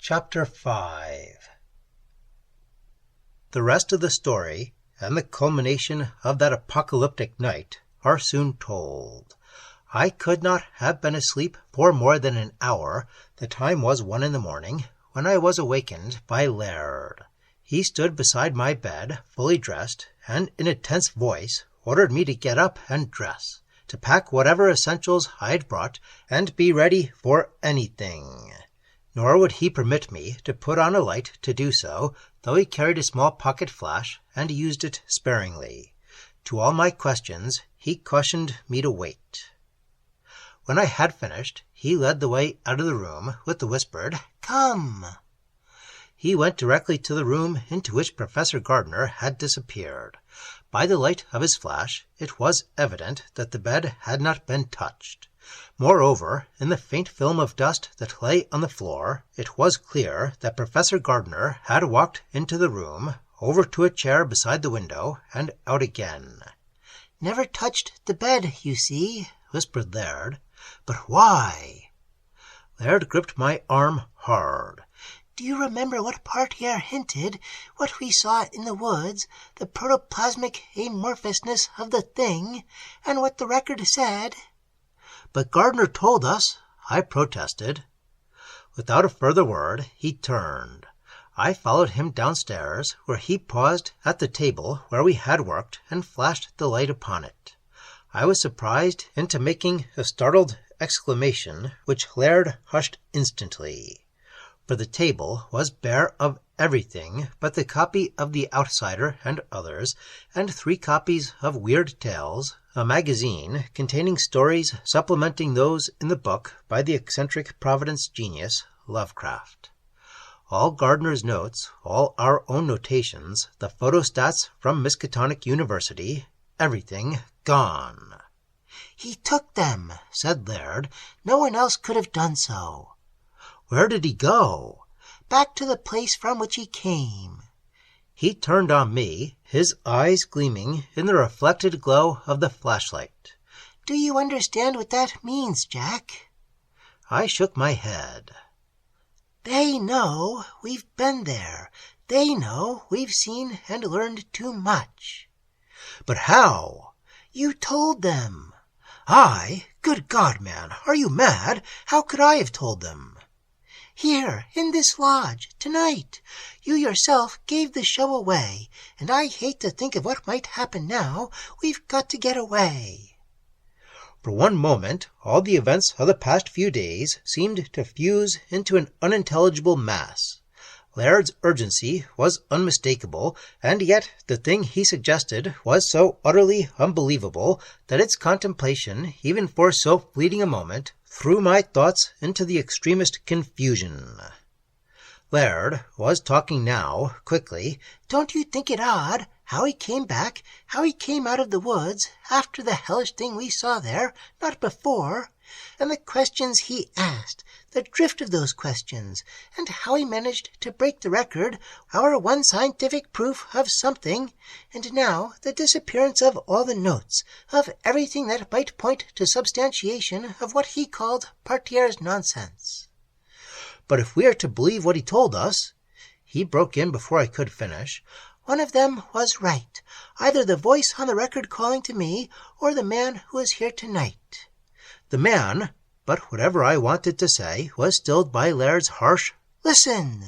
Chapter 5. The rest of the story, and the culmination of that apocalyptic night, are soon told. I could not have been asleep for more than an hour. The time was 1 a.m, when I was awakened by Laird. He stood beside my bed, fully dressed, and in a tense voice ordered me to get up and dress, to pack whatever essentials I had brought, and be ready for anything. Nor would he permit me to put on a light to do so, though he carried a small pocket flash and used it sparingly. To all my questions he cautioned me to wait. When I had finished, he led the way out of the room with the whispered, "Come." He went directly to the room into which Professor Gardner had disappeared. By the light of his flash, it was evident that the bed had not been touched. Moreover, in the faint film of dust that lay on the floor, it was clear that Professor Gardner had walked into the room, over to a chair beside the window, and out again. "Never touched the bed, you see," whispered Laird. "But why?" Laird gripped my arm hard. "Do you remember what Partier hinted, what we saw in the woods, the protoplasmic amorphousness of the thing, and what the record said?" "But Gardner told us," I protested. Without a further word, he turned. I followed him downstairs, where he paused at the table where we had worked and flashed the light upon it. I was surprised into making a startled exclamation, which Laird hushed instantly. For the table was bare of everything but the copy of The Outsider and Others, and 3 copies of Weird Tales, a magazine containing stories supplementing those in the book by the eccentric Providence genius, Lovecraft. All Gardner's notes, all our own notations, the photostats from Miskatonic University, everything gone. "He took them," said Laird. "No one else could have done so." "Where did he go?" "Back to the place from which he came." He turned on me, his eyes gleaming in the reflected glow of the flashlight. "Do you understand what that means, Jack?" I shook my head. "They know we've been there. They know we've seen and learned too much." "But how?" "You told them." "I? Good God, man, are you mad? How could I have told them?" "Here, in this lodge, tonight. You yourself gave the show away, and I hate to think of what might happen now. We've got to get away." For one moment, all the events of the past few days seemed to fuse into an unintelligible mass. Laird's urgency was unmistakable, and yet the thing he suggested was so utterly unbelievable that its contemplation, even for so fleeting a moment, threw my thoughts into the extremest confusion. Laird was talking now, quickly. "Don't you think it odd how he came back, how he came out of the woods, after the hellish thing we saw there, not before? And the questions he asked, the drift of those questions, and how he managed to break the record, our one scientific proof of something, and now the disappearance of all the notes, of everything that might point to substantiation of what he called Partier's nonsense." "But if we are to believe what he told us," he broke in before I could finish, "one of them was right, either the voice on the record calling to me, or the man who is here tonight." The man, but whatever I wanted to say was stilled by Laird's harsh, "Listen."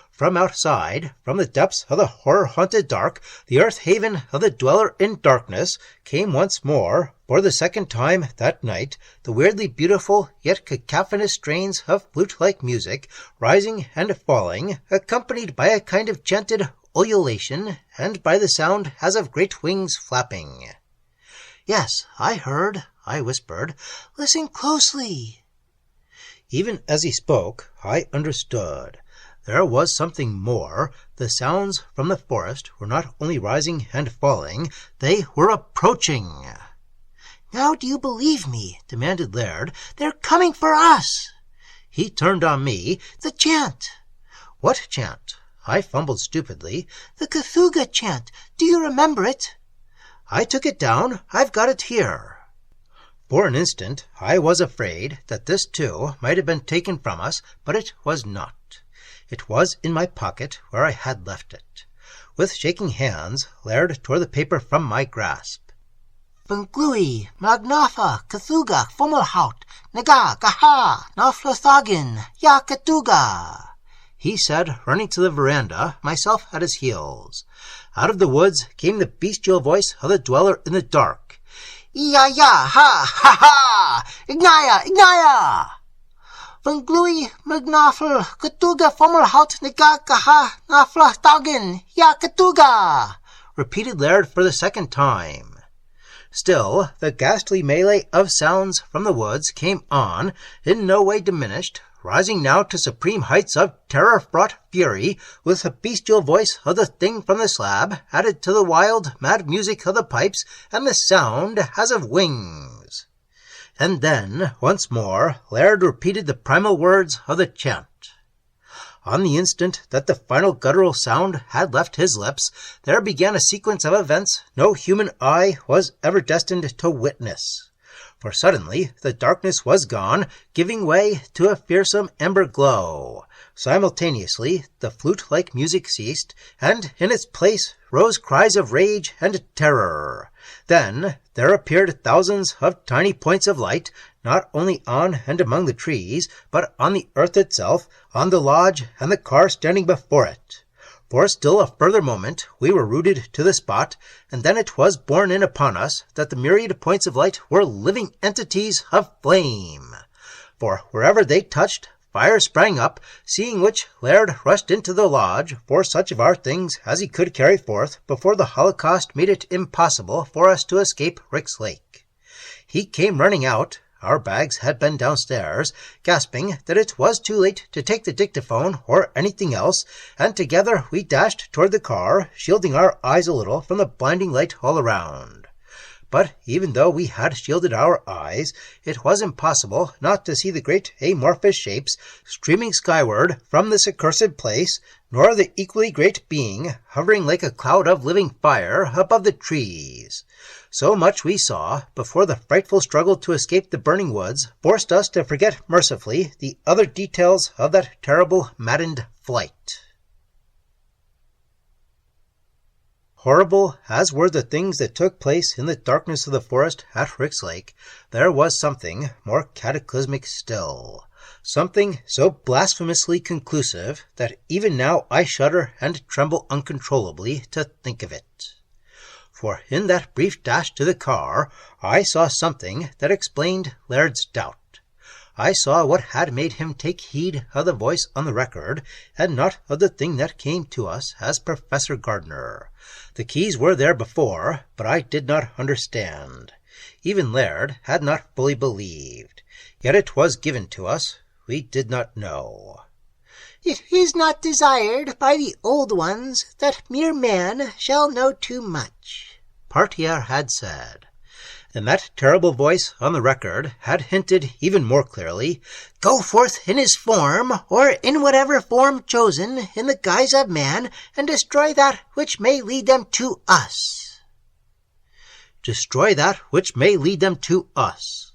From outside, from the depths of the horror-haunted dark, the earth haven of the dweller in darkness, came once more, for the second time that night, the weirdly beautiful yet cacophonous strains of flute-like music, rising and falling, accompanied by a kind of chanted ululation, and by the sound as of great wings flapping. "Yes, I heard," I whispered. "Listen closely." Even as he spoke, I understood. There was something more. The sounds from the forest were not only rising and falling, they were approaching. "Now do you believe me?" demanded Laird. "They're coming for us." He turned on me. "The chant." "What chant?" I fumbled stupidly. "The Cthulhu chant. Do you remember it?" "I took it down. I've got it here." For an instant I was afraid that this too might have been taken from us, but it was not. It was in my pocket where I had left it. With shaking hands, Laird tore the paper from my grasp. Funglui, Magnafa, Kathuga, Fummelhout, Naga, Gaha, Naflathagin, Yakatuga, he said, running to the veranda, myself at his heels. Out of the woods came the bestial voice of the dweller in the dark. Ya, ha, ha, Ignaya, Ignaya! Funglui, Magnafel, Katuga, Fummelhout, Naga, Gaha, Naflathagin, Yakatuga, repeated Laird for the second time. Still, the ghastly melee of sounds from the woods came on, in no way diminished, rising now to supreme heights of terror-fraught fury, with the bestial voice of the thing from the slab, added to the wild, mad music of the pipes, and the sound as of wings. And then, once more, Laird repeated the primal words of the chant. On the instant that the final guttural sound had left his lips, there began a sequence of events no human eye was ever destined to witness. For suddenly the darkness was gone, giving way to a fearsome ember glow. Simultaneously the flute-like music ceased, and in its place rose cries of rage and terror. Then there appeared thousands of tiny points of light, not only on and among the trees, but on the earth itself, on the lodge and the car standing before it. For still a further moment we were rooted to the spot, and then it was borne in upon us that the myriad points of light were living entities of flame. For wherever they touched, fire sprang up, seeing which Laird rushed into the lodge for such of our things as he could carry forth before the holocaust made it impossible for us to escape Rick's Lake. He came running out. Our bags had been downstairs, gasping that it was too late to take the dictaphone or anything else, and together we dashed toward the car, shielding our eyes a little from the blinding light all around. But even though we had shielded our eyes, it was impossible not to see the great amorphous shapes streaming skyward from this accursed place, nor the equally great being hovering like a cloud of living fire above the trees. So much we saw before the frightful struggle to escape the burning woods forced us to forget mercifully the other details of that terrible maddened flight. Horrible as were the things that took place in the darkness of the forest at Rick's Lake, there was something more cataclysmic still. Something so blasphemously conclusive that even now I shudder and tremble uncontrollably to think of it. For in that brief dash to the car, I saw something that explained Laird's doubt. I saw what had made him take heed of the voice on the record, and not of the thing that came to us as Professor Gardner. The keys were there before, but I did not understand. Even Laird had not fully believed. Yet it was given to us. We did not know. It is not desired by the old ones that mere man shall know too much, Partier had said. And that terrible voice on the record had hinted even more clearly, "Go forth in his form, or in whatever form chosen, in the guise of man, and destroy that which may lead them to us." Destroy that which may lead them to us.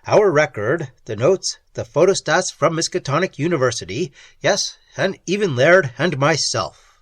Our record, the notes, the photostats from Miskatonic University, yes, and even Laird and myself.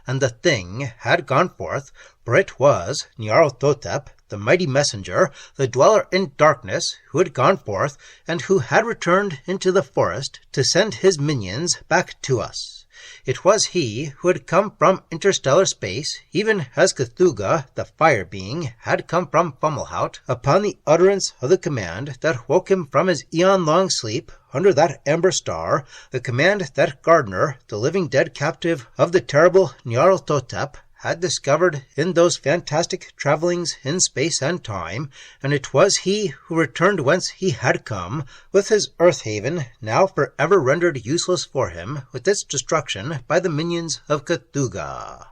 And the thing had gone forth, for it was Nyarlathotep, the mighty messenger, the dweller in darkness, who had gone forth, and who had returned into the forest to send his minions back to us. It was he who had come from interstellar space, even as Cthulhu, the fire being, had come from Fummelhout, upon the utterance of the command that woke him from his eon-long sleep under that amber star, the command that Gardner, the living dead captive of the terrible Nyarlathotep, had discovered in those fantastic travellings in space and time, and it was he who returned whence he had come, with his earth haven now for ever rendered useless for him with its destruction by the minions of Cthulhu.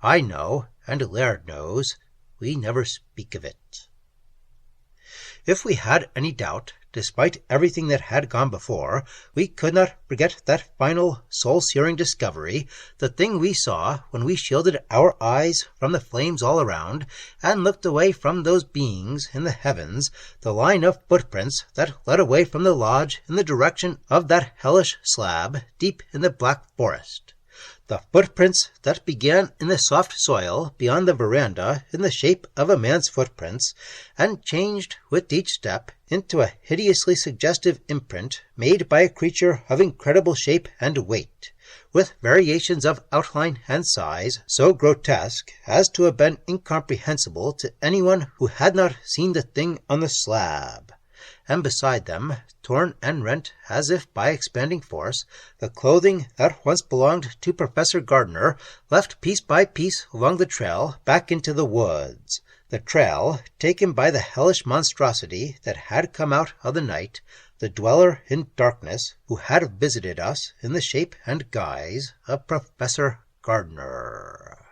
I know, and Laird knows, we never speak of it. If we had any doubt, despite everything that had gone before, we could not forget that final soul-searing discovery, the thing we saw when we shielded our eyes from the flames all around and looked away from those beings in the heavens, the line of footprints that led away from the lodge in the direction of that hellish slab deep in the Black Forest. The footprints that began in the soft soil beyond the veranda in the shape of a man's footprints, and changed with each step into a hideously suggestive imprint made by a creature of incredible shape and weight, with variations of outline and size so grotesque as to have been incomprehensible to anyone who had not seen the thing on the slab. And beside them, torn and rent as if by expanding force, the clothing that once belonged to Professor Gardner left piece by piece along the trail back into the woods, the trail taken by the hellish monstrosity that had come out of the night, the dweller in darkness who had visited us in the shape and guise of Professor Gardner.